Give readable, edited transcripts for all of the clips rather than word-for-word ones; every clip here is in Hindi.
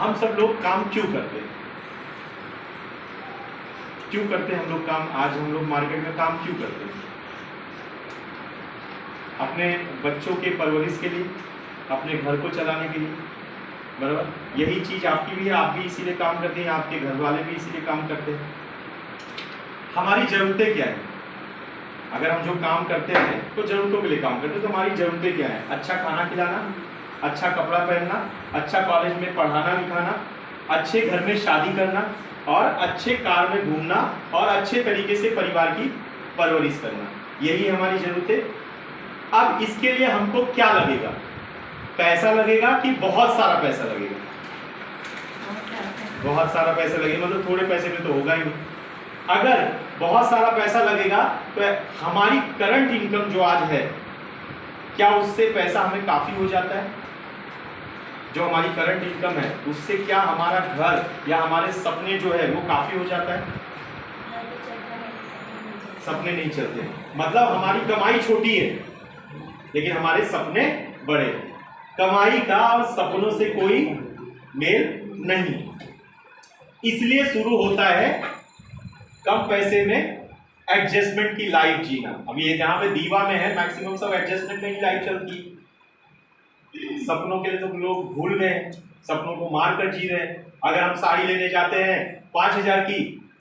हम सब लोग काम क्यों करते हैं? क्यों करते हैं हम लोग काम? आज हम लोग मार्केट में काम क्यों करते हैं? अपने बच्चों के परवरिश के लिए, अपने घर को चलाने के लिए, बराबर। यही चीज आपकी भी है, आप भी इसीलिए काम करते हैं, आपके घर वाले भी इसीलिए काम करते हैं। हमारी जरूरतें क्या है? अगर हम जो काम करते हैं तो जरूरतों के लिए काम करते हैं, तो हमारी जरूरतें क्या है? अच्छा खाना खिलाना, अच्छा कपड़ा पहनना, अच्छा कॉलेज में पढ़ाना लिखाना, अच्छे घर में शादी करना और अच्छे कार में घूमना और अच्छे तरीके से परिवार की परवरिश करना, यही हमारी जरूरतें। अब इसके लिए हमको क्या लगेगा? पैसा लगेगा कि बहुत सारा पैसा लगेगा? बहुत सारा पैसा लगेगा, मतलब थोड़े पैसे में तो होगा ही नहीं। अगर बहुत सारा पैसा लगेगा तो हमारी करंट इनकम जो आज है, क्या उससे पैसा हमें काफी हो जाता है? जो हमारी करंट इनकम है उससे क्या हमारा घर या हमारे सपने जो है वो काफी हो जाता है? सपने नहीं चलते। मतलब हमारी कमाई छोटी है लेकिन हमारे सपने बड़े। कमाई का और सपनों से कोई मेल नहीं, इसलिए शुरू होता है कम पैसे में एडजस्टमेंट की लाइफ जीना। अब ये जहां पे दीवा में है, मैक्सिमम सब एडजस्टमेंट में ही लाइफ चलती है। सपनों के लिए तो लोग भूल गए, सपनों को मार कर जी रहे हैं। अगर हम साड़ी लेने जाते हैं 5,000 की,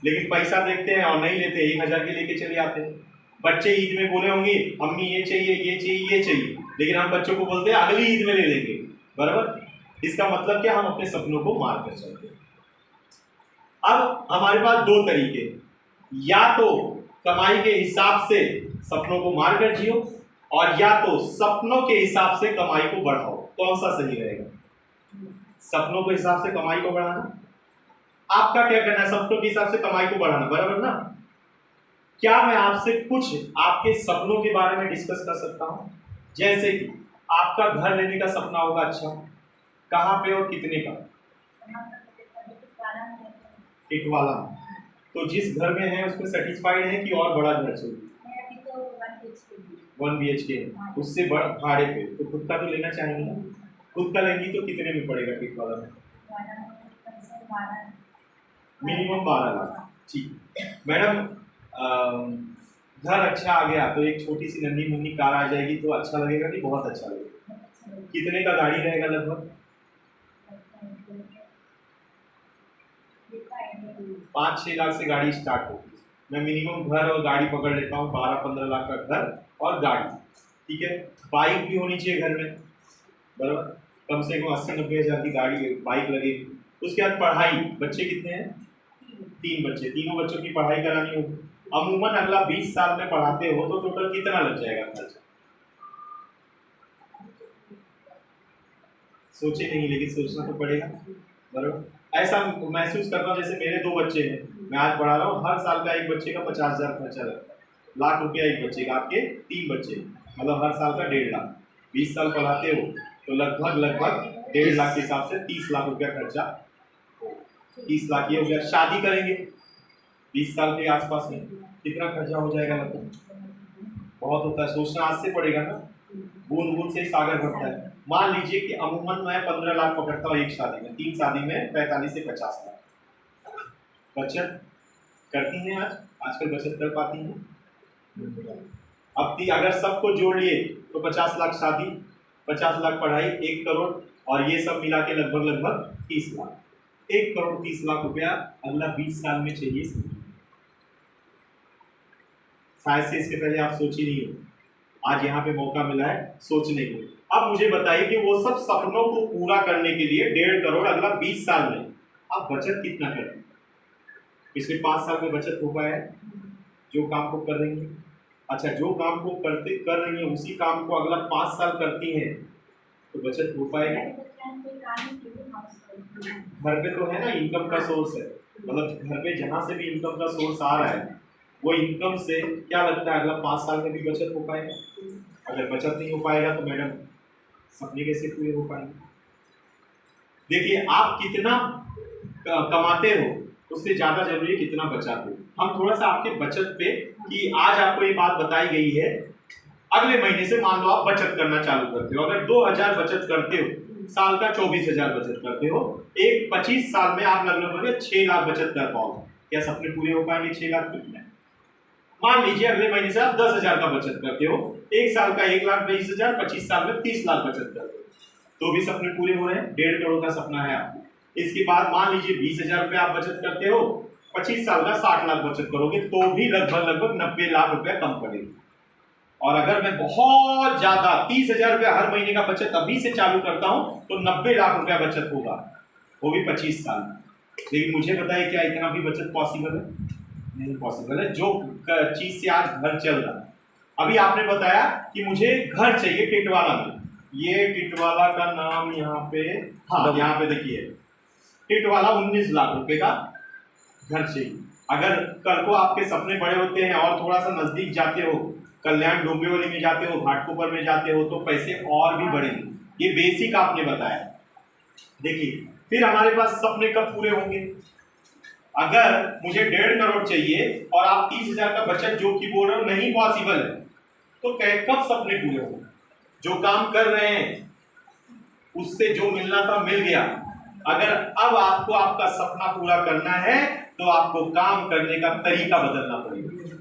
लेकिन पैसा देखते हैं और नहीं लेते, 1,000 की लेके चले आते हैं। बच्चे ईद में बोले होंगे अम्मी ये चाहिए ये चाहिए ये चाहिए, लेकिन हम बच्चों को बोलते हैं अगली ईद में ले लेंगे, बराबर। इसका मतलब क्या? हम अपने सपनों को मार कर चलते हैं। अब हमारे पास दो तरीके, या तो कमाई के हिसाब से सपनों को मार कर जियो, और या तो सपनों के हिसाब से कमाई को बढ़ाओ। कौन सा सही रहेगा? सपनों के हिसाब से कमाई को बढ़ाना। आपका क्या करना है? सपनों के हिसाब से कमाई को बढ़ाना, बराबर ना? क्या मैं आपसे कुछ आपके सपनों के बारे में डिस्कस कर सकता हूं? जैसे कि आपका घर लेने का सपना होगा, अच्छा कहां पे और कितने का? टिटवाला। तो जिस घर में है उसमें सेटिस्फाइड है कि और बड़ा घर चाहिए? 1 BHK, उससे बड़ा भाड़े पे, तो खुद का तो लेना चाहेंगे ना। खुद का लेंगी तो कितने में पड़ेगा टिटवाला में? मिनिमम 12 लाख। ठीक मैडम, घर अच्छा आ गया तो एक छोटी सी नन्ही मुन्नी कार आ जाएगी तो अच्छा लगेगा कि बहुत अच्छा लगेगा? कितने का गाड़ी रहेगा लगभग? 5-6 लाख से गाड़ी स्टार्ट होगी। मैं मिनिमम घर और गाड़ी पकड़ लेता हूँ, 12-15 लाख का घर और गाड़ी, ठीक है। बाइक भी होनी चाहिए घर में, बराबर। कम से कम 80-90 हज़ार की गाड़ी बाइक लगेगी। उसके बाद पढ़ाई, बच्चे कितने हैं? 3 बच्चे, तीनों बच्चों की पढ़ाई करानी होगी। अमूमन अगला 20 साल में पढ़ाते हो तो टोटल कितना लग जाएगा खर्चा? सोचे नहीं, लेकिन सोचना तो पड़ेगा, बराबर। ऐसा महसूस करता हूँ जैसे मेरे 2 बच्चे हैं, मैं आज पढ़ा रहा हूँ, हर साल का एक बच्चे का 50,000 खर्चा लगता है। लाख रुपया एक बच्चे का, आपके 3 बच्चे, मतलब हर साल का 1.5 लाख। 20 साल पढ़ाते हो तो लगभग 1.5 लाख के हिसाब से 30 लाख रुपया खर्चा। 30 लाख ये हो गया। शादी करेंगे 20 साल के आसपास में, कितना खर्चा हो जाएगा? मतलब बहुत होता है, सोचना आज से पड़ेगा ना। बूंद बूंद से सागर भरता है। मान लीजिए कि अमूमन मैं 15 लाख पकड़ता हूँ एक शादी में, 3 शादी में 45 से 50 लाख बचत करती हैं। आजकल बचत कर पाती हैं? अब अगर सबको जोड़ लिए तो 50 लाख शादी, 50 लाख पढ़ाई, 1 करोड़, और ये सब मिला के लगभग 30 लाख। 1 करोड़ 30 लाख रुपया अगला 20 साल में चाहिए। शायद से इसके पहले आप सोची नहीं हो, आज यहाँ पे मौका मिला है सोचने को। अब मुझे बताइए कि वो सब सपनों को पूरा करने के लिए 1.5 करोड़ अगला 20 साल में आप बचत कितना करते हैं? पिछले 5 साल में बचत हो पाया है जो काम को कर रही है? अच्छा, जो काम को कर रही है उसी काम को अगला 5 साल करती हैं तो बचत हो पाएगा? घर पे तो है ना इनकम का सोर्स है, मतलब घर पे जहां से भी इनकम का सोर्स आ रहा है वो इनकम से क्या लगता है अगला 5 साल में भी बचत हो पाएगा? अगर बचत नहीं हो पाएगा तो मैडम सपने कैसे पूरे हो पाएंगे? देखिए, आप कितना कमाते हो उससे ज्यादा जरूरी है कितना बचाते हो। हम थोड़ा सा आपके बचत पे, कि आज आपको ये बात बताई गई है, अगले महीने से मान लो आप बचत करना चालू करते हो, अगर 2,000 बचत करते हो साल का 24,000 बचत करते हो, एक 25 साल में आप लगभग 6 लाख बचत कर पाओगे। क्या सपने पूरे हो पाएंगे 6 लाख में? मान लीजिए अगले महीने से आप 10,000 का बचत करते हो, एक साल का 1,20,000, 25 साल में 30 लाख बचत करते हो, तो भी सपने पूरे हो रहे हैं। 1.5 करोड़ का सपना है आपको। इसके बाद मान लीजिए 20,000 रुपये आप बचत करते हो, 25 साल का 60 लाख बचत करोगे, तो भी लगभग 90 लाख रुपया कम पड़ेगा। और अगर मैं बहुत ज्यादा 30,000 रुपया हर महीने का बचत अभी से चालू करता हूं तो 90 लाख रुपया बचत होगा, वो भी 25 साल में। लेकिन मुझे बताइए क्या इतना भी बचत पॉसिबल है? नहीं पॉसिबल है। जो चीज से आज घर चल रहा है, अभी आपने बताया कि मुझे घर चाहिए टिटवाला में, ये टिटवाला का नाम यहाँ पे, हाँ यहाँ पे देखिए टिटवाला 19 लाख रुपए का घर चाहिए। अगर कल को आपके सपने बड़े होते हैं और थोड़ा सा नजदीक जाते हो, कल्याण डोंबिवली में जाते हो, घाटकोपर में जाते हो, तो पैसे और भी बढ़ेंगे। ये बेसिक आपने बताया। देखिए फिर हमारे पास सपने कब पूरे होंगे? अगर मुझे 1.5 करोड़ चाहिए और आप 30,000 का बचत जो कि बोल रहे हो नहीं पॉसिबल है, तो कब सपने पूरे होंगे? जो काम कर रहे हैं उससे जो मिलना था मिल गया। अगर अब आपको आपका सपना पूरा करना है तो आपको काम करने का तरीका बदलना पड़ेगा।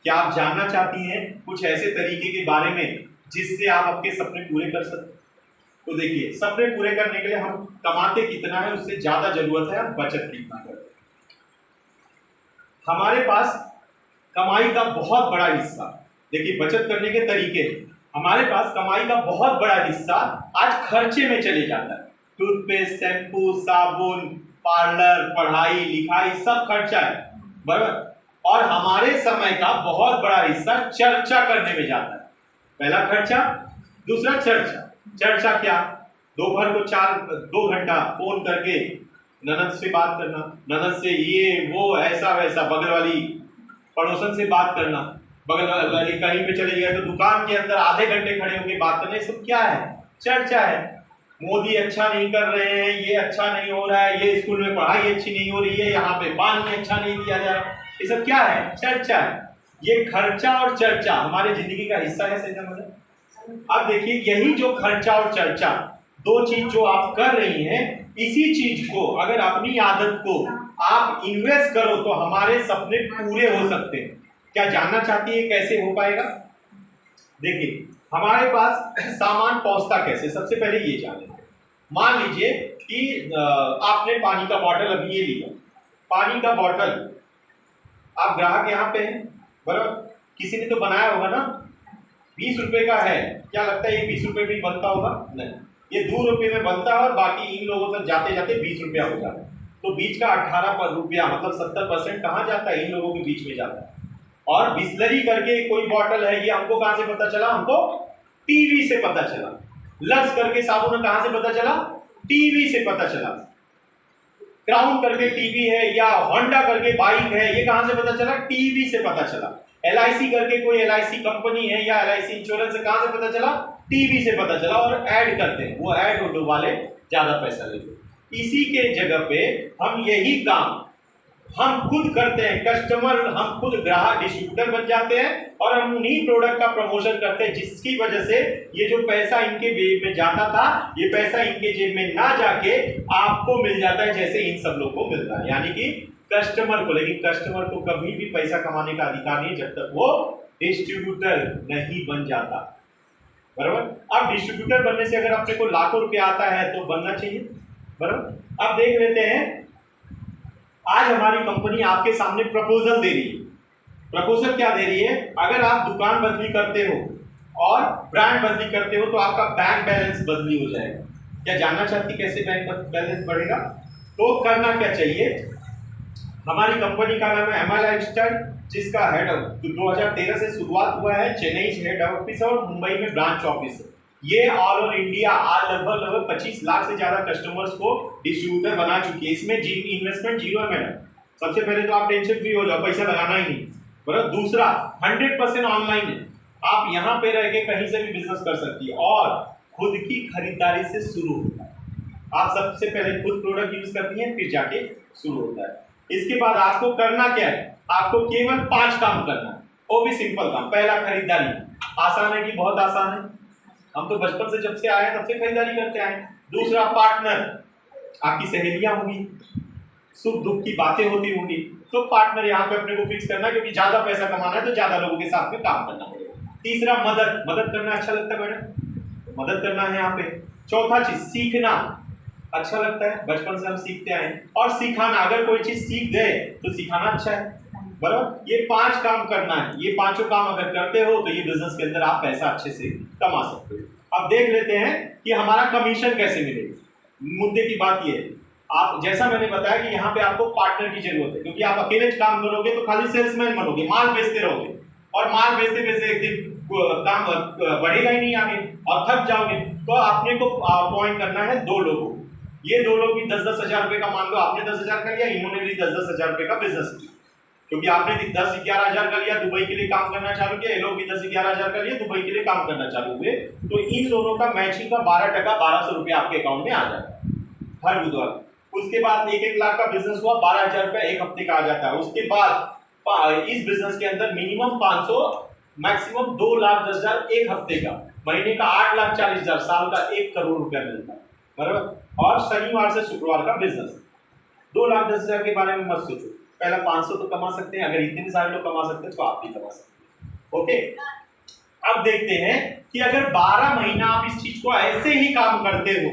क्या आप जानना चाहती हैं कुछ ऐसे तरीके के बारे में जिससे आप आपके सपने पूरे कर सकते? तो देखिए, सपने पूरे करने के लिए हम कमाते कितना है उससे ज्यादा जरूरत है हम बचत कितना करते। हमारे पास कमाई का बहुत बड़ा हिस्सा, देखिए बचत करने के तरीके, हमारे पास कमाई का बहुत बड़ा हिस्सा आज खर्चे में चले जाता है। टूथपेस्ट, शैम्पू, साबुन, पार्लर, पढ़ाई लिखाई सब खर्चा है, बराबर। और हमारे समय का बहुत बड़ा हिस्सा चर्चा करने में जाता है। पहला खर्चा, दूसरा चर्चा। चर्चा क्या? दोपहर को 2 घंटा फोन करके ननद से बात करना, ननद से ये वो ऐसा वैसा, बगल वाली पड़ोसन से बात करना, बगल वाली कहीं पे चले गए तो दुकान के अंदर आधे घंटे खड़े होकर बात करना। ये सब क्या है? चर्चा है। मोदी अच्छा नहीं कर रहे हैं, ये अच्छा नहीं हो रहा है, ये स्कूल में पढ़ाई अच्छी नहीं हो रही है, यहाँ पे पानी अच्छा नहीं दिया जा रहा, ये सब क्या है? चर्चा है। ये खर्चा और चर्चा हमारी जिंदगी का हिस्सा है, सही समझ। अब देखिए, यही जो खर्चा और चर्चा दो चीज जो आप कर रही हैं, इसी चीज को अगर अपनी आदत को आप इन्वेस्ट करो तो हमारे सपने पूरे हो सकते हैं। क्या जानना चाहती है कैसे हो पाएगा? देखिए, हमारे पास सामान पहुंचता कैसे, सबसे पहले ये जाने। मान लीजिए कि आपने पानी का बॉटल अभी ये लिया, पानी का बॉटल आप ग्राहक यहाँ पे हैं, बराबर, किसी ने तो बनाया होगा ना, 20 रुपए का है, क्या लगता है ये 20 रुपए में बनता होगा? नहीं, ये 2 रुपए में बनता है और बाकी इन लोगों तक जाते जाते 20 रुपया हो जाता है। तो बीच का 18 रुपया मतलब 70% कहाँ जाता है? इन लोगों के बीच में जाता है। और बिस्लरी करके कोई बॉटल है, ये हमको कहाँ से पता चला? हमको टीवी से पता चला। लक्स करके साबुन कहाँ से पता चला? टीवी से पता चला। क्राउन करके टीवी है या होंडा करके बाइक है, ये कहां से पता चला? टीवी से पता चला। LIC करके कोई LIC कंपनी है या LIC इंश्योरेंस है, कहां से पता चला? टीवी से पता चला। और ऐड करते हैं, वो ऐड वाले ज्यादा पैसा लेते हैं। इसी के जगह पे हम यही काम हम खुद करते हैं, कस्टमर, हम खुद ग्राहक डिस्ट्रीब्यूटर बन जाते हैं और हम उन्हीं प्रोडक्ट का प्रमोशन करते हैं, जिसकी वजह से ये जो पैसा इनके जेब में जाता था, ये पैसा इनके जेब में ना जाके आपको मिल जाता है, जैसे इन सब लोग को मिलता है, यानी कि कस्टमर को। लेकिन कस्टमर को कभी भी पैसा कमाने का अधिकार नहीं जब तक वो डिस्ट्रीब्यूटर नहीं बन जाता, बराबर। अब डिस्ट्रीब्यूटर बनने से अगर अपने को लाखों रुपया आता है तो बनना चाहिए, बराबर। अब देख लेते हैं, आज हमारी कंपनी आपके सामने प्रपोजल दे रही है। प्रपोजल क्या दे रही है? अगर आप दुकान बदली करते हो और ब्रांड बदली करते हो तो आपका बैंक बैलेंस बदली हो जाएगा। क्या जानना चाहती कैसे बैंक बैलेंस बढ़ेगा? तो करना क्या चाहिए? हमारी कंपनी का नाम है MI लाइफस्टाइल, जिसका हेड 2013 से शुरुआत हुआ है, चेन्नई से हेड ऑफिस और मुंबई में ब्रांच ऑफिस है। ये ऑल ओवर इंडिया आज लगभग 25 लाख से ज्यादा कस्टमर्स को डिस्ट्रीब्यूटर बना चुकी है। इसमें इन्वेस्टमेंट जीरो है मैडम। सबसे पहले तो आप टेंशन फ्री हो जाओ, पैसा लगाना ही नहीं, बराबर। दूसरा 100% ऑनलाइन है, आप यहाँ पे रह के कहीं से भी बिजनेस कर सकती है और खुद की खरीदारी से शुरू होता है। आप सबसे पहले खुद प्रोडक्ट यूज करती हैं, फिर जाके शुरू होता है। इसके बाद आपको करना क्या है? आपको केवल 5 काम करना है, वो भी सिंपल काम। पहला, खरीदारी। आसान है कि बहुत आसान है? हम तो बचपन से जब से आए तब से खरीदारी करते आए। दूसरा पार्टनर, आपकी सहेलियां होंगी, सुख दुख की बातें होती होंगी, तो पार्टनर यहाँ पे अपने को फिक्स करना है, क्योंकि ज्यादा पैसा कमाना है तो ज्यादा लोगों के साथ में काम करना पड़ेगा। तीसरा मदद, मदद करना अच्छा लगता है मैडम, मदद करना है यहाँ पे। चौथा चीज सीखना अच्छा लगता है, बचपन से हम सीखते आए। और सिखाना, अगर कोई चीज सीख गए तो सिखाना अच्छा है, बराबर। ये 5 काम करना है, ये पांचों काम अगर करते हो तो ये बिजनेस के अंदर आप पैसा अच्छे से कमा सकते हो। अब देख लेते हैं कि हमारा कमीशन कैसे मिलेगा। मुद्दे की बात ये है, आप जैसा मैंने बताया कि यहाँ पे आपको पार्टनर की जरूरत है, क्योंकि आप अकेले काम करोगे तो खाली सेल्समैन बनोगे, माल बेचते रहोगे, और माल बेचते बेचते एक दिन काम बढ़ेगा ही नहीं आगे और थक जाओगे। तो आपने को अपॉइंट करना है 2 लोगों, ये 2 लोग भी 10-10 हजार रुपए का, मान लो आपने 10,000 का लिया, इन्होंने भी 10-10 हजार रुपए का बिजनेस किया, क्योंकि आपने 10-11 हजार का लिया, दुबई के लिए काम करना चालू किया, ये लोग भी 10-11 हजार का लिए दुबई के लिए काम करना चालू हुए, तो इन दोनों का मैचिंग का 12% 1200 रुपये आपके अकाउंट में आ जाता है हर बुधवार। उसके बाद 1-1 लाख का बिजनेस हुआ, 12,000 रुपया एक हफ्ते का आ जाता है। उसके बाद इस बिजनेस के अंदर मिनिमम 500, मैक्सिमम 2,10,000 एक हफ्ते का, महीने का 8,40,000, साल का 1 करोड़ रुपया मिलता है, बराबर। और शनिवार से शुक्रवार का बिजनेस। 2,10,000 के बारे में मत सोचो, पहला 500 तो कमा सकते हैं, अगर इतने सारे लोग कमा सकते हैं तो आप भी कमा सकते हैं। ओके, अब देखते हैं कि अगर 12 महीना आप इस चीज को ऐसे ही काम करते हो,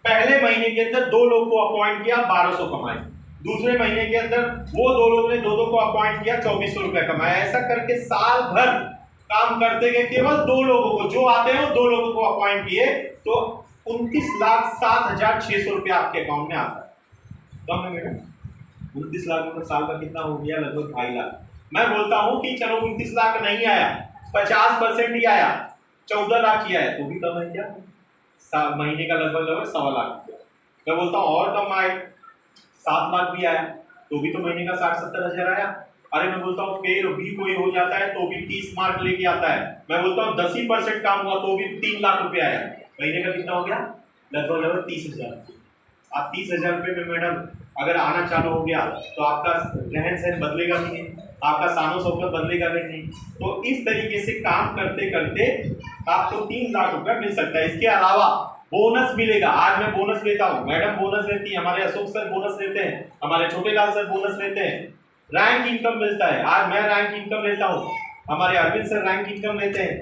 पहले महीने के अंदर 2 लोग को अपॉइंट किया, 1200 कमाए, दूसरे महीने के अंदर वो 2 लोग ने 2-2 को अपॉइंट किया, 2,400 रुपया कमाया। ऐसा करके साल भर काम करते गए, केवल 2 लोगों को, जो आते हैं 2 लोगों को अपॉइंट किए, तो 29,07,600 रुपया आपके अकाउंट में आता है। तो हमने बेटा 29 लाख रुपये साल का कितना हो गया, लगभग 2.5 लाख। मैं बोलता हूं कि चलो 29 लाख नहीं आया, 50% ही आया, 14 लाख ही आया, तो भी कम है क्या, महीने का लगभग 1.25 लाख रुपया। मैं बोलता हूँ और कम आए, 7 लाख भी आया, तो भी तो महीने का 60-70 हजार आया। अरे मैं बोलता हूँ फिर भी कोई हो जाता है तो भी 30 मार्क लेके आता है, मैं बोलता हूँ 10% काम हुआ तो भी 3 लाख रुपया आया, महीने का कितना हो गया, लगभग 30,000। आप 30,000 रुपये में मैडम अगर आना चालू हो गया तो आपका रहन सहन बदलेगा नहीं, आपका सानो शौकत बदलेगा नहीं। तो इस तरीके से काम करते करते आपको 3 लाख रुपया मिल सकता है। इसके अलावा बोनस मिलेगा, आज मैं बोनस लेता हूँ, मैडम बोनस लेती है, हमारे अशोक सर बोनस लेते हैं, हमारे छोटे लाल सर बोनस लेते हैं, रैंक इनकम मिलता है, आज मैं रैंक इनकम लेता हूँ, हमारे अरविंद सर रैंक इनकम लेते हैं।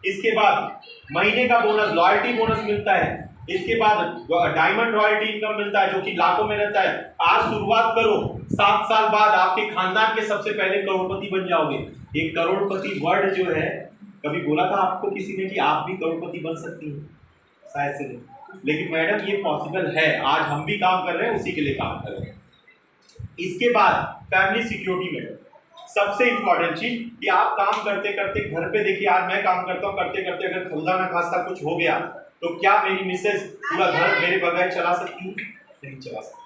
इसके बाद महीने का बोनस, लॉयल्टी बोनस मिलता है। इसके बाद डायमंड रॉयल्टी इनकम मिलता है जो कि लाखों में रहता है। आज शुरुआत करो, 7 साल बाद आपके खानदान के सबसे पहले करोड़पति बन जाओगे। एक करोड़पति वर्ड जो है, कभी बोला था आपको किसी ने कि आप भी करोड़पति बन सकती हैं? शायद से नहीं, लेकिन मैडम ये पॉसिबल है, आज हम भी काम कर रहे हैं, उसी के लिए काम कर रहे हैं। इसके बाद फैमिली सिक्योरिटी मैडम, सबसे इंपॉर्टेंट चीज कि आप काम करते करते घर पे, देखिए आज मैं काम करता हूँ, करते करते अगर खुदा ना खास्ता कुछ हो गया तो क्या मेरी मिसेज पूरा घर मेरे बगैर चला सकती है? नहीं चला सकती।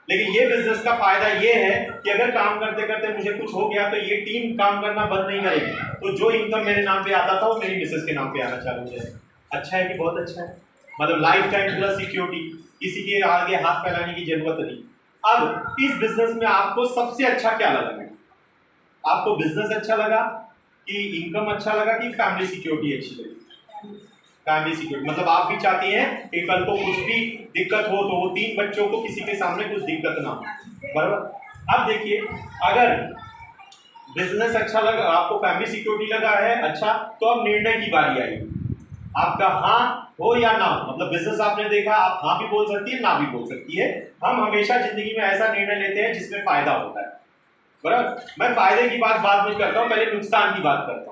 लेकिन ये बिजनेस का फायदा ये है कि अगर काम करते करते मुझे कुछ हो गया तो ये टीम काम करना बंद नहीं करेगी, तो जो इनकम मेरे नाम पे आता था वो मेरी मिसेज के नाम पे आना चालू हो जाएगा। अच्छा है कि बहुत अच्छा है, मतलब लाइफ टाइम पूरा सिक्योरिटी, किसी के आगे हाथ फैलाने की जरूरत नहीं। अब इस बिजनेस में आपको सबसे अच्छा क्या लगा? आपको बिजनेस अच्छा लगा कि इनकम अच्छा लगा कि फैमिली सिक्योरिटी अच्छी लगी? फैमिली सिक्योरिटी, मतलब आप भी चाहती हैं कि कल को कुछ भी दिक्कत हो तो वो 3 बच्चों को किसी के सामने कुछ दिक्कत ना हो, बराबर। अब देखिए, अगर बिजनेस अच्छा लगा, आपको फैमिली सिक्योरिटी लगा है अच्छा, तो अब निर्णय की बारी आई, आपका हाँ हो या ना हो। मतलब बिजनेस आपने देखा, आप हाँ भी बोल सकती है, ना भी बोल सकती है। हम हमेशा जिंदगी में ऐसा निर्णय लेते हैं जिसमें फायदा होता है, बराबर। मैं फायदे की बात बाद में करता हूँ, पहले नुकसान की बात करता हूँ।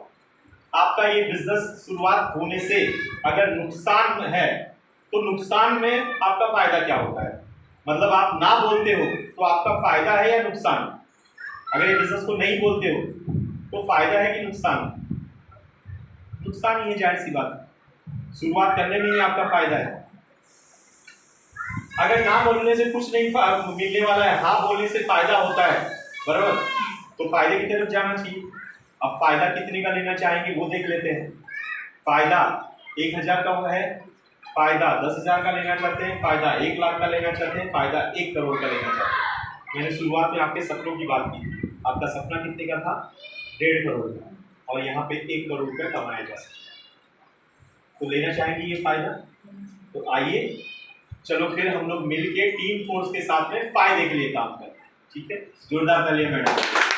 आपका ये बिजनेस शुरुआत होने से अगर नुकसान है तो नुकसान में आपका फायदा क्या होता है? मतलब आप ना बोलते हो तो आपका फायदा है या नुकसान? अगर ये बिजनेस को नहीं बोलते हो तो फायदा है कि नुकसान? नुकसान ही है, जाहिर सी बात है, शुरुआत करने में ही आपका फायदा है। अगर ना बोलने से कुछ नहीं मिलने वाला है, हाँ बोलने से फायदा होता है, बराबर, तो फायदे की तरफ जाना चाहिए। अब फायदा कितने का लेना चाहेंगे वो देख लेते हैं। फायदा 1,000 का है, फायदा 10,000 का लेना चाहते हैं, फायदा 1 लाख का लेना चाहते हैं, फायदा 1 करोड़ का लेना चाहते हैं। मैंने शुरुआत में आपके सपनों की बात की, आपका सपना कितने का था? 1.5 करोड़ का, और यहाँ पे 1 करोड़ रुपया कमाया जा सकता है। तो लेना चाहेंगे ये फायदा? तो आइए चलो फिर हम लोग मिलके टीम फोर्स के साथ में फायदे के लिए काम करें। ठीक है, जोरदार तालियां मैडम।